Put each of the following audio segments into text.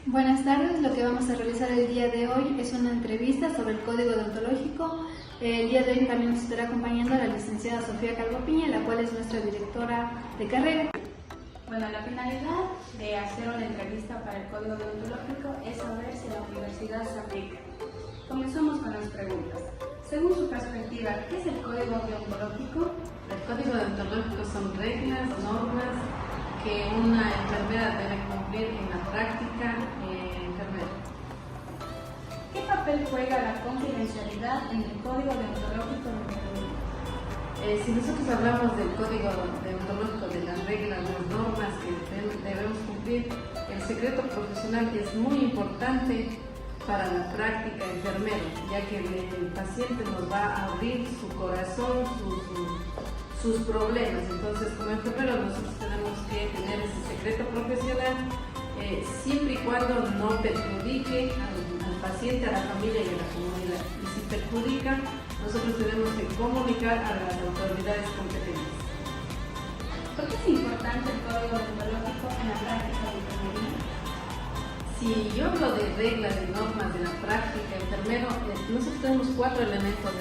Buenas tardes, lo que vamos a realizar el día de hoy es una entrevista sobre el código deontológico. El día de hoy también nos estará acompañando la licenciada Sofía Calvo Piña, la cual es nuestra directora de carrera. Bueno, la finalidad de hacer una entrevista para el código deontológico es saber si la universidad se aplica. Comenzamos con las preguntas. Según su perspectiva, ¿qué es el código deontológico? El código deontológico son reglas, normas que una enfermera debe cumplir en la práctica enfermera. ¿Qué papel juega la confidencialidad en el código deontológico de enfermería? Si nosotros hablamos del código deontológico, de las reglas, las normas que debemos cumplir, el secreto profesional es muy importante para la práctica enfermera, ya que el paciente nos va a abrir su corazón, sus problemas. Entonces, como enfermeros nosotros tenemos que tener ese secreto profesional siempre y cuando no perjudique al paciente, a la familia y a la comunidad. Y si perjudica, nosotros tenemos que comunicar a las autoridades competentes. ¿Por qué es importante el código deontológico en la práctica de enfermería? Si yo hablo de reglas y normas de la práctica enfermero, nosotros tenemos 4 elementos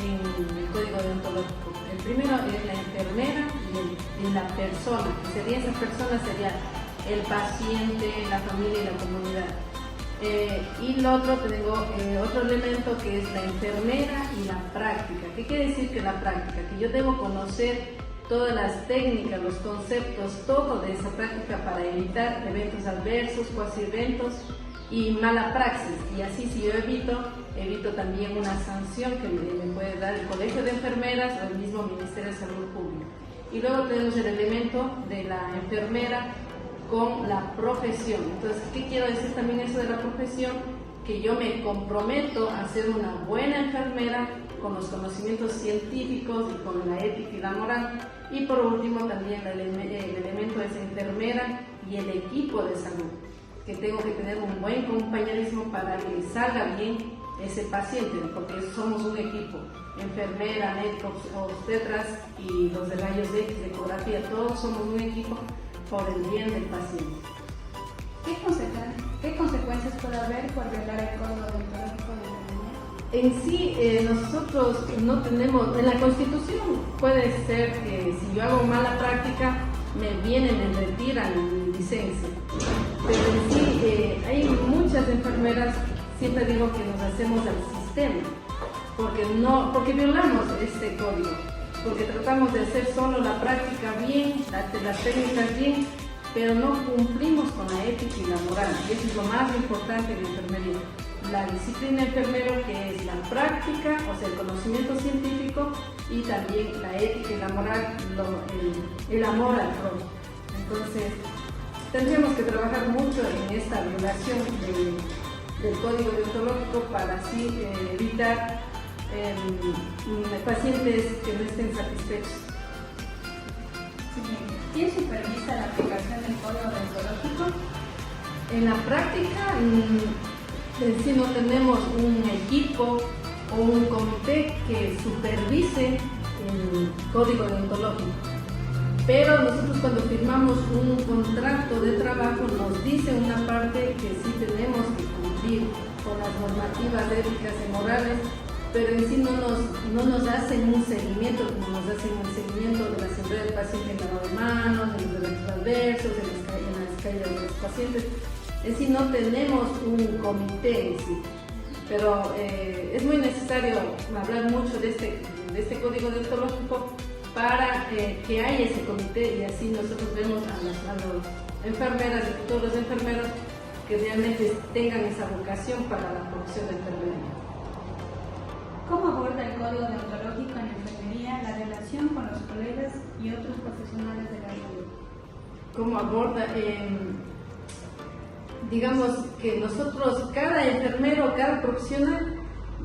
en el código deontológico. El primero es la enfermera y la persona, esa persona sería el paciente, la familia y la comunidad. Y lo otro, tengo otro elemento que es la enfermera y la práctica. ¿Qué quiere decir que la práctica? Que yo debo conocer todas las técnicas, los conceptos, todo de esa práctica para evitar eventos adversos, cuasi eventos y mala praxis. Y así, si yo evito también una sanción que me puede dar el Colegio de Enfermeras o el mismo Ministerio de Salud Pública. Y luego tenemos el elemento de la enfermera con la profesión. Entonces, ¿qué quiero decir también eso de la profesión? Que yo me comprometo a ser una buena enfermera con los conocimientos científicos y con la ética y la moral. Y por último también el elemento es enfermera y el equipo de salud, que tengo que tener un buen compañerismo para que salga bien ese paciente, porque somos un equipo, enfermera, médicos, obstetras y los de rayos X, de ecografía, todos somos un equipo por el bien del paciente. ¿Qué consecuencias puede haber por violar el código deontológico de enfermería? En sí, nosotros no tenemos, en la Constitución puede ser que si yo hago mala práctica, me vienen y retiran mi licencia. Pero en sí, hay muchas enfermeras, siempre digo que nos hacemos al sistema, porque violamos este código, porque tratamos de hacer solo la práctica bien, las técnicas bien, pero no cumplimos con la ética y la moral, y eso es lo más importante de la enfermería. La disciplina enfermero, que es la práctica, o sea, el conocimiento científico, y también la ética y la moral, el amor al prójimo. Entonces, tendríamos que trabajar mucho en esta violación del código deontológico para así evitar pacientes que no estén satisfechos. ¿Quién supervisa la aplicación del código deontológico? En la práctica, en sí no tenemos un equipo o un comité que supervise el código deontológico. Pero nosotros cuando firmamos un contrato de trabajo nos dice una parte que sí tenemos que cumplir con las normativas éticas y morales, pero en sí no nos hacen un seguimiento como nos hacen un seguimiento de la seguridad del paciente en lavado de manos, de los eventos adversos, en las caídas de los pacientes. En sí no tenemos un comité en sí, pero es muy necesario hablar mucho de este código deontológico para que haya ese comité, y así nosotros vemos a las enfermeras y futuros enfermeros que realmente tengan esa vocación para la profesión de enfermería. ¿Cómo aborda el código deontológico en enfermería la relación con los colegas y otros profesionales de la salud? ¿Cómo aborda? Digamos que nosotros, cada enfermero, cada profesional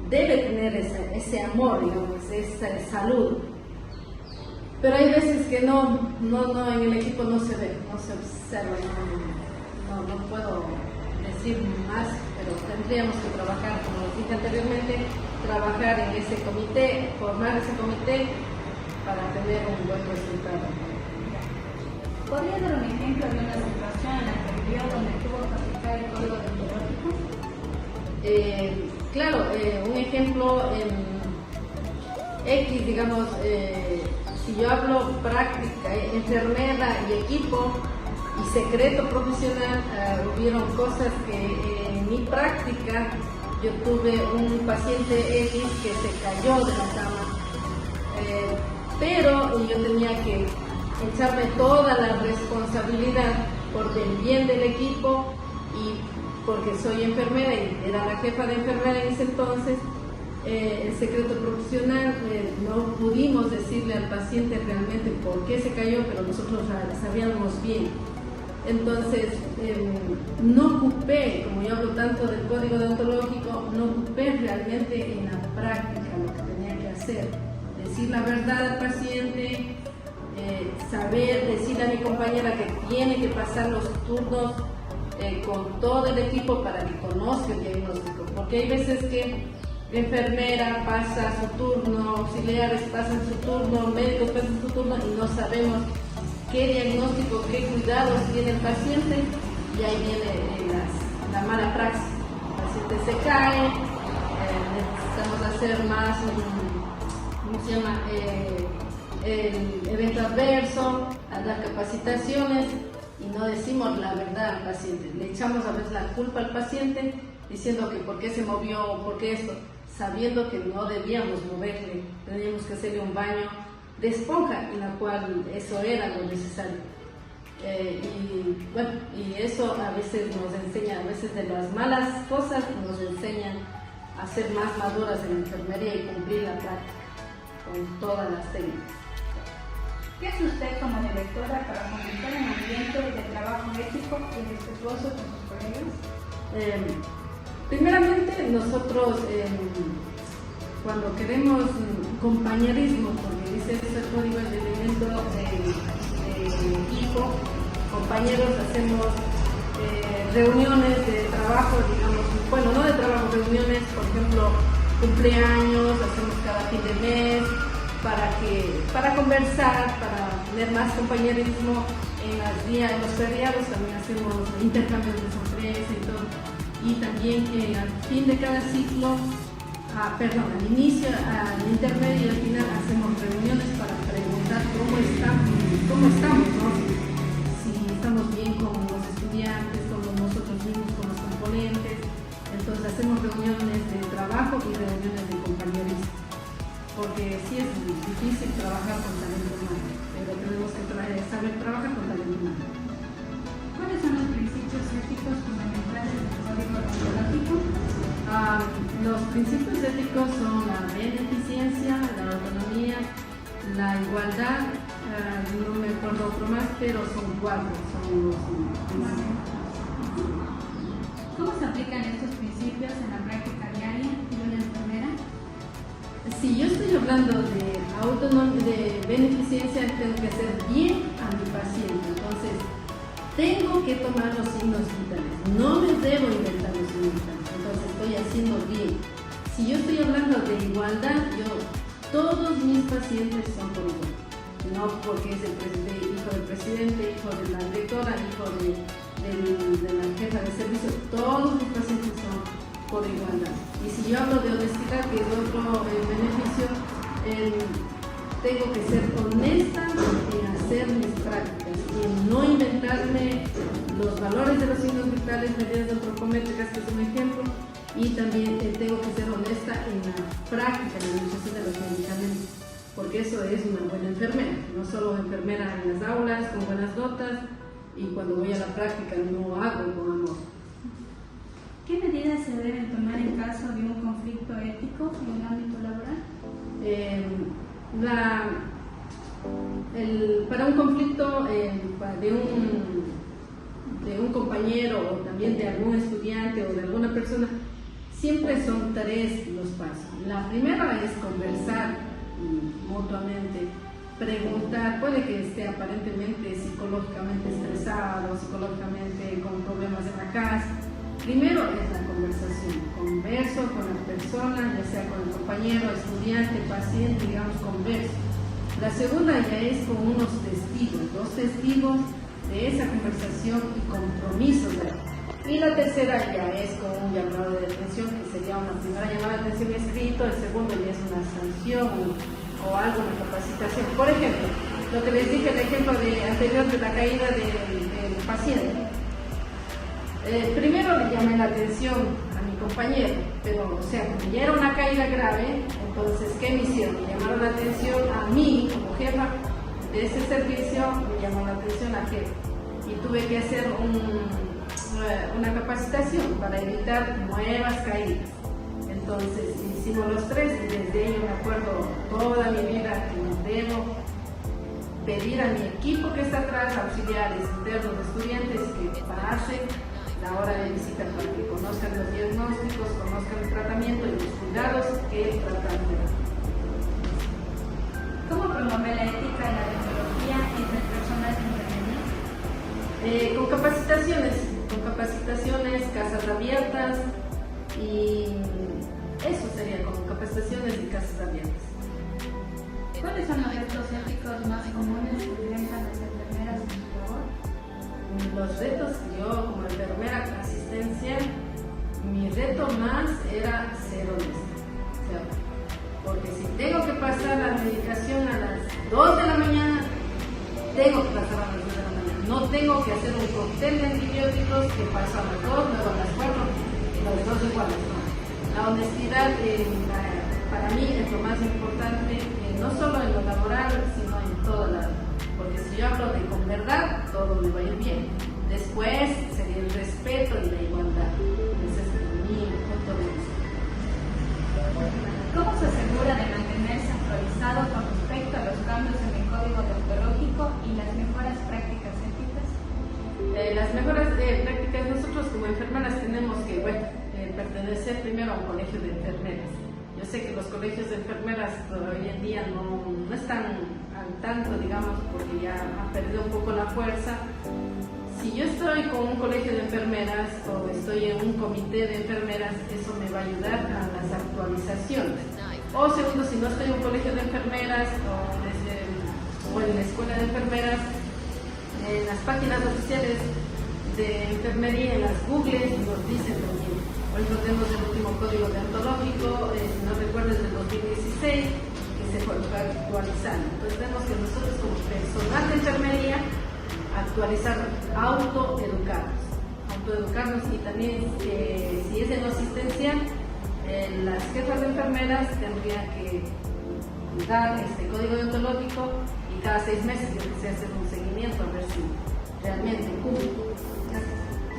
debe tener ese amor, digamos, esa salud. Pero hay veces que no, en el equipo no se ve, no se observa, no puedo decir más, pero tendríamos que trabajar, como les dije anteriormente, trabajar en ese comité, formar ese comité para tener un buen resultado. ¿Podría dar un ejemplo de una situación en la que vivió donde tuvo que Claro, un ejemplo en X, digamos, si yo hablo práctica, enfermera y equipo y secreto profesional, hubieron cosas que en mi práctica yo tuve un paciente X que se cayó de la cama, pero yo tenía que echarme toda la responsabilidad por el bien del equipo y porque soy enfermera y era la jefa de enfermera en ese entonces. El secreto profesional, no pudimos decirle al paciente realmente por qué se cayó, pero nosotros sabíamos bien. Entonces, no ocupé, como yo hablo tanto del código deontológico, no ocupé realmente en la práctica lo que tenía que hacer. Decir la verdad al paciente, saber decirle a mi compañera que tiene que pasar los turnos con todo el equipo para que conozca el diagnóstico, porque hay veces que enfermera pasa su turno, auxiliares pasan su turno, médicos pasan su turno y no sabemos qué diagnóstico, qué cuidados tiene el paciente, y ahí viene la mala praxis. El paciente se cae, necesitamos hacer más, ¿cómo se llama? El evento adverso, a dar capacitaciones y no decimos la verdad al paciente. Le echamos a veces la culpa al paciente diciendo que por qué se movió, por qué esto, sabiendo que no debíamos moverle, teníamos que hacerle un baño de esponja, en la cual eso era lo necesario. Y eso a veces nos enseña, a veces de las malas cosas nos enseñan a ser más maduras en la enfermería y cumplir la práctica con todas las técnicas. ¿Qué hace usted como directora para fomentar un ambiente de trabajo ético y respetuoso con sus colegas? Primeramente, nosotros cuando queremos compañerismo, porque dice ese código de elemento de equipo, compañeros, hacemos reuniones de trabajo, digamos, bueno, no de trabajo, reuniones, por ejemplo, cumpleaños, hacemos cada fin de mes, para conversar, para tener más compañerismo en los feriados, también hacemos intercambios de sorpresa y todo. Y también al fin de cada ciclo, al inicio, al intermedio y al final hacemos reuniones para preguntar cómo estamos, ¿no? Si estamos bien con los estudiantes, con nosotros mismos, con los componentes. Entonces hacemos reuniones de trabajo y reuniones de compañerismo, porque sí es difícil trabajar con talento humano, pero tenemos que saber trabajar con talento humano. ¿Cuáles son los principios éticos fundamentales del código deontológico? Los principios éticos son la beneficencia, la autonomía, la igualdad, no me acuerdo otro más, pero son 4, son los principios. ¿Cómo se aplican estos principios en la práctica diaria de una enfermera? Si yo estoy hablando de autonomía, de beneficencia, tengo que hacer bien a mi paciente. Entonces, tengo que tomar los signos vitales. No me debo inventar los signos vitales. Entonces, estoy haciendo bien. Si yo estoy hablando de igualdad, todos mis pacientes son por igual. No porque es hijo del presidente, hijo de la directora, hijo de la jefa de servicio. Todos mis pacientes son por igualdad. Y si yo hablo de honestidad, que es otro beneficio, tengo que ser honesta en hacer mis prácticas y en no inventarme los valores de los signos vitales, medidas antropométricas, que es un ejemplo, y también tengo que ser honesta en la práctica, en la administración de los medicamentos, porque eso es una buena enfermera, no solo enfermera en las aulas con buenas notas y cuando voy a la práctica no hago con amor. ¿Qué medidas se deben tomar en caso de un conflicto ético en el ámbito laboral? Para un conflicto de un compañero o también de algún estudiante o de alguna persona, siempre son 3 los pasos. La primera es conversar mutuamente, preguntar, puede que esté aparentemente psicológicamente estresado, psicológicamente con problemas en la casa. Primero es la conversación, converso con la persona, ya sea con el compañero, estudiante, paciente, digamos, converso. La segunda ya es con unos testigos, 2 testigos de esa conversación y compromisos. Y la tercera ya es con un llamado de atención, que sería una primera llamada de atención escrito, el segundo ya es una sanción o algo, una capacitación. Por ejemplo, lo que les dije, el ejemplo anterior de la caída del paciente. Primero le llamé la atención a mi compañero, pero o sea, como ya era una caída grave, entonces, ¿qué me hicieron? Me llamaron la atención a mí, como jefa de ese servicio, me llamó la atención a jefe. Y tuve que hacer una capacitación para evitar nuevas caídas. Entonces hicimos los tres y desde ello me acuerdo toda mi vida que debo pedir a mi equipo que está atrás, auxiliares, internos, estudiantes, que pasen la hora de visita para que conozcan los diagnósticos, conozcan el tratamiento y los cuidados que tratan de dar. ¿Cómo promueve la ética y la deontología entre el personal de enfermería? Con capacitaciones, casas abiertas y eso sería, con capacitaciones y casas abiertas. ¿Cuáles son los retos éticos más comunes que enfrentan las enfermeras en su labor? Los retos que yo como enfermera asistencial, mi reto más era ser honesta. O sea, porque si tengo que pasar la medicación a las 2 de la mañana, tengo que pasar a las 2 de la mañana. No tengo que hacer un cóctel de antibióticos que pasa a las 2, luego a las 4 y las 2 iguales. No. La honestidad para mí es lo más importante, no solo en lo laboral, sino en toda la... Porque si yo hablo de con verdad, todo me va a ir bien. Después sería el respeto y la igualdad. Ese es mi punto de vista. ¿Cómo se asegura de mantenerse actualizado con respecto a los cambios en el código deontológico y las mejoras prácticas éticas? Las mejoras prácticas, nosotros como enfermeras tenemos que pertenecer primero a un colegio de enfermeras. Yo sé que los colegios de enfermeras hoy en día no están al tanto, digamos, porque ya han perdido un poco la fuerza. Si yo estoy con un colegio de enfermeras o estoy en un comité de enfermeras, eso me va a ayudar a las actualizaciones. O segundo, si no estoy en un colegio de enfermeras o en la escuela de enfermeras, en las páginas oficiales de enfermería, en las Googles, nos dicen también. Hoy no tenemos el último código deontológico, si no recuerdo, es del 2016, que se fue actualizando. Entonces tenemos que nosotros como personal de enfermería actualizar, autoeducarnos y también si es en lo asistencial, las jefas de enfermeras tendrían que dar este código deontológico y cada 6 meses se hace un seguimiento a ver si realmente cumple.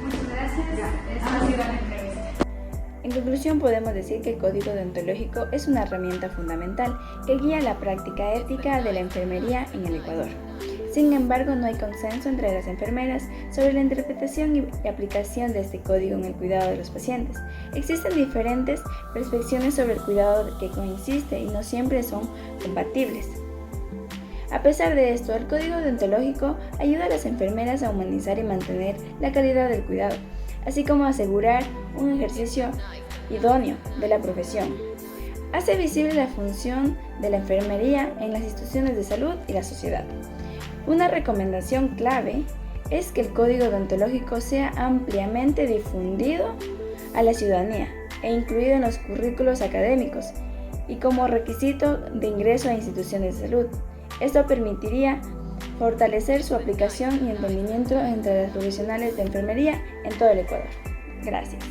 Muchas gracias. Esta ha sido la entrevista. En conclusión, podemos decir que el código deontológico es una herramienta fundamental que guía la práctica ética de la enfermería en el Ecuador. Sin embargo, no hay consenso entre las enfermeras sobre la interpretación y aplicación de este código en el cuidado de los pacientes. Existen diferentes percepciones sobre el cuidado que coexiste y no siempre son compatibles. A pesar de esto, el código deontológico ayuda a las enfermeras a humanizar y mantener la calidad del cuidado, así como asegurar un ejercicio idóneo de la profesión. Hace visible la función de la enfermería en las instituciones de salud y la sociedad. Una recomendación clave es que el código deontológico sea ampliamente difundido a la ciudadanía e incluido en los currículos académicos y como requisito de ingreso a instituciones de salud. Esto permitiría fortalecer su aplicación y entendimiento entre los profesionales de enfermería en todo el Ecuador. Gracias.